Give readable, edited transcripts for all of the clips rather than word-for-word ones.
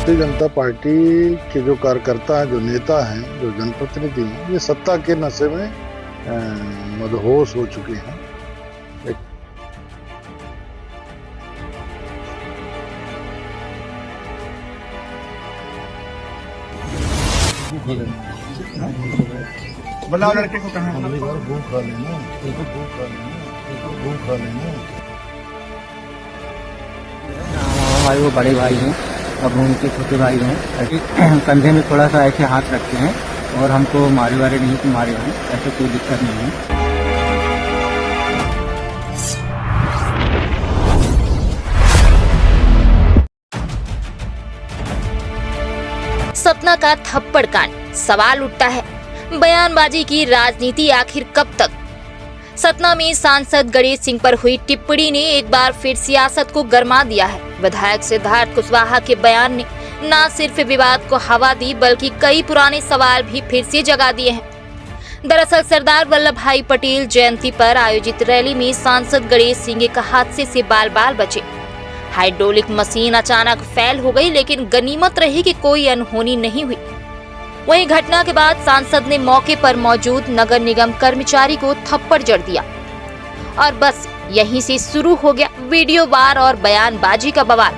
Bharatiya Janata party के जो कार्यकर्ता हैं, जो नेता हैं, जो जनप्रतिनिधि हैं, ये सत्ता के नशे में मदहोश हो चुके हैं। बुलाओ लड़के को कहाँ भूख खा लेना, भूख खा लेना। हमारे वो बड़े भाई हैं, अब उनके छोटे भाई हैं। कंधे में थोड़ा सा ऐसे हाथ रखते हैं और हमको मारे वारे नहीं कि मारे हैं, ऐसे कोई दिक्कत नहीं है। सतना का थप्पड़ कांड, सवाल उठता है बयानबाजी की राजनीति आखिर कब तक। सतना में सांसद गणेश सिंह पर हुई टिप्पणी ने एक बार फिर सियासत को गरमा दिया है। विधायक सिद्धार्थ कुशवाहा के बयान ने न सिर्फ विवाद को हवा दी बल्कि कई पुराने सवाल भी फिर से जगा दिए हैं। दरअसल सरदार वल्लभ भाई पटेल जयंती पर आयोजित रैली में सांसद गणेश सिंह एक हादसे से बाल बाल बचे। हाइड्रोलिक मशीन अचानक फेल हो गई, लेकिन गनीमत रही कि कोई अनहोनी नहीं हुई। वहीं घटना के बाद सांसद ने मौके पर मौजूद नगर निगम कर्मचारी को थप्पड़ जड़ दिया और बस यहीं से शुरू हो गया वीडियो वार और बयानबाजी का बवाल।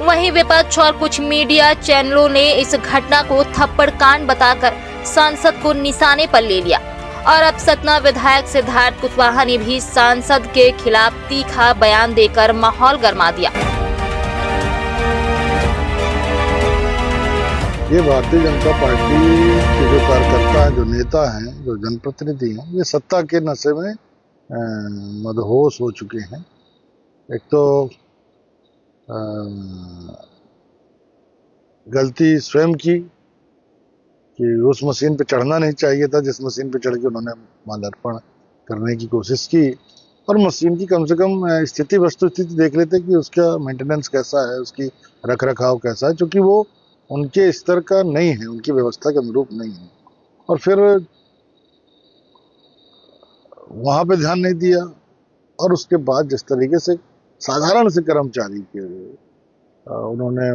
वहीं विपक्ष और कुछ मीडिया चैनलों ने इस घटना को थप्पड़ कांड बताकर सांसद को निशाने पर ले लिया और अब सतना विधायक सिद्धार्थ कुशवाहा ने भी सांसद के खिलाफ तीखा बयान देकर माहौल गरमा दिया। ये भारतीय जनता पार्टी के जो कार्यकर्ता हैं, जो नेता हैं, जो जनप्रतिनिधि हैं, ये सत्ता के नशे में मदहोश हो चुके हैं। एक तो गलती स्वयं की कि उस मशीन पे चढ़ना नहीं चाहिए था, जिस मशीन पे चढ़ के उन्होंने माल्यार्पण करने की कोशिश की, और मशीन की कम से कम स्थिति वस्तु स्थिति देख लेते कि उसका मेंटेनेंस कैसा है, उसकी रख रखाव कैसा है, क्योंकि वो उनके स्तर का नहीं है, उनकी व्यवस्था के अनुरूप नहीं है। और फिर वहां पे ध्यान नहीं दिया और उसके बाद जिस तरीके से साधारण से कर्मचारी के उन्होंने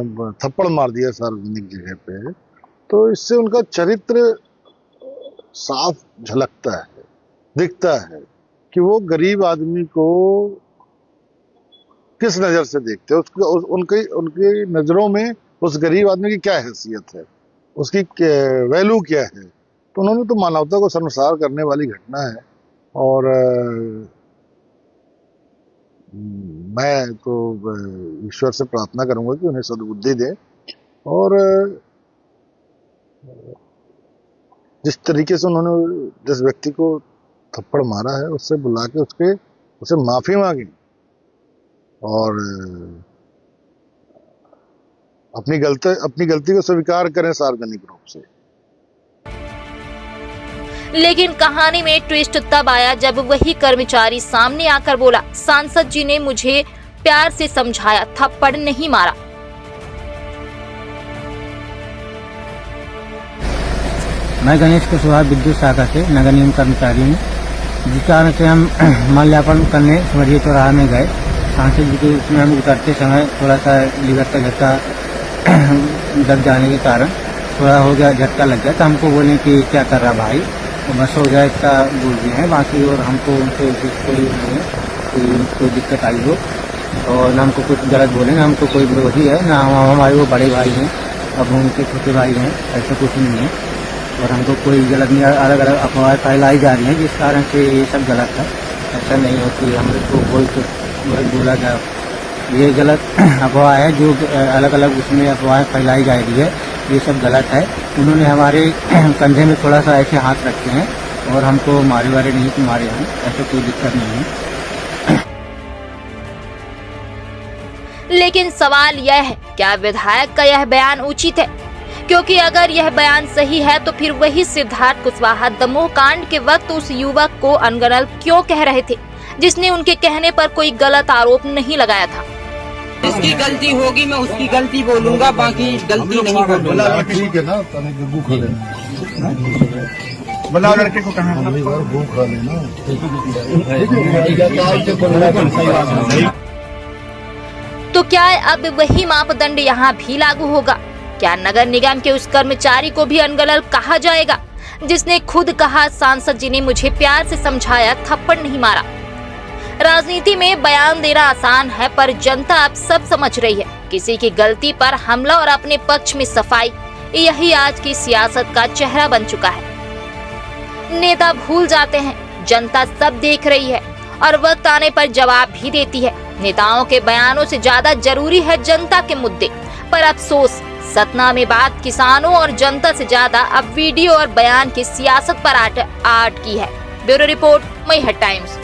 थप्पड़ मार दिया सार्वजनिक जगह पे, तो इससे उनका चरित्र साफ झलकता है, दिखता है कि वो गरीब आदमी को किस नजर से देखते हैं, उनकी नजरों में उस गरीब आदमी की क्या हैसियत है, उसकी वैल्यू क्या है। तो उन्होंने तो मानवता को शर्मसार करने वाली घटना है। और मैं तो ईश्वर से प्रार्थना करूंगा कि उन्हें सद्बुद्धि दे और जिस तरीके से उन्होंने जिस व्यक्ति को थप्पड़ मारा है उससे बुला के उसे माफी मांगी और अपनी गलती को स्वीकार करें सार्वजनिक रूप से। लेकिन कहानी में ट्विस्ट तब आया जब वही कर्मचारी सामने आकर बोला, सांसद जी ने मुझे प्यार से समझाया, थप्पड़ नहीं मारा। मैं गणेश कुशवाहा विद्युत शाखा से नगर निगम कर्मचारी हूँ। जिस कारण से हम माल्यार्पण करने स्वर्गीय चौराहा में गए, सांसद जी के उसमें हम उतरते समय थोड़ा सा लीवर का झटका लग जाने के कारण थोड़ा हो गया, झटका लग गया। तो हमको बोले कि क्या कर रहा भाई, तो बस हो जाए इतना बोल दिए हैं। बाकी और हमको उनसे कोई दिक्कत आई हो और न हमको कुछ गलत बोले, ना हमको कोई विरोधी है, ना हमारे वो बड़े भाई हैं, अब उनके छोटे भाई हैं, ऐसा कुछ नहीं है। और हमको कोई गलत नहीं, अलग अलग अफवाहें फैलाई जा रही हैं जिस कारण से ये सब गलत है। ऐसा नहीं होती, हमको कोई बोला जाए ये गलत अफवाह है, जो अलग अलग उसमें अफवाहें फैलाई जा रही है, ये सब गलत है। उन्होंने हमारे कंधे में थोड़ा सा ऐसे हाथ रखते हैं और हमको मारे वारे नहीं कि मारे हैं, ऐसा कोई दिक्कत नहीं है। लेकिन सवाल यह है, क्या विधायक का यह बयान उचित है? क्योंकि अगर यह बयान सही है तो फिर वही सिद्धार्थ कुशवाहा दमोह कांड के वक्त उस युवक को अनगनल क्यों कह रहे थे, जिसने उनके कहने पर कोई गलत आरोप नहीं लगाया था। जिसकी गलती होगी मैं उसकी गलती बोलूंगा, बाकी गलती नहीं बोलूंगा। ठीक है ना, भूख खा लेना, बुलाओ लड़के को कहाँ भूख खा लेना। तो क्या अब वही मापदंड यहाँ भी लागू होगा? क्या नगर निगम के उस कर्मचारी को भी अनगलत कहा जाएगा जिसने खुद कहा सांसद जी ने मुझे प्यार से समझाया, थप्पड़ नहीं मारा? राजनीति में बयान देना आसान है, पर जनता अब सब समझ रही है। किसी की गलती पर हमला और अपने पक्ष में सफाई, यही आज की सियासत का चेहरा बन चुका है। नेता भूल जाते हैं, जनता सब देख रही है और वक्त आने पर जवाब भी देती है। नेताओं के बयानों से ज्यादा जरूरी है जनता के मुद्दे। पर अफसोस, सतना में बात किसानों और जनता से ज्यादा अब वीडियो और बयान की सियासत पर आट की है। Bureau report, Maihar times.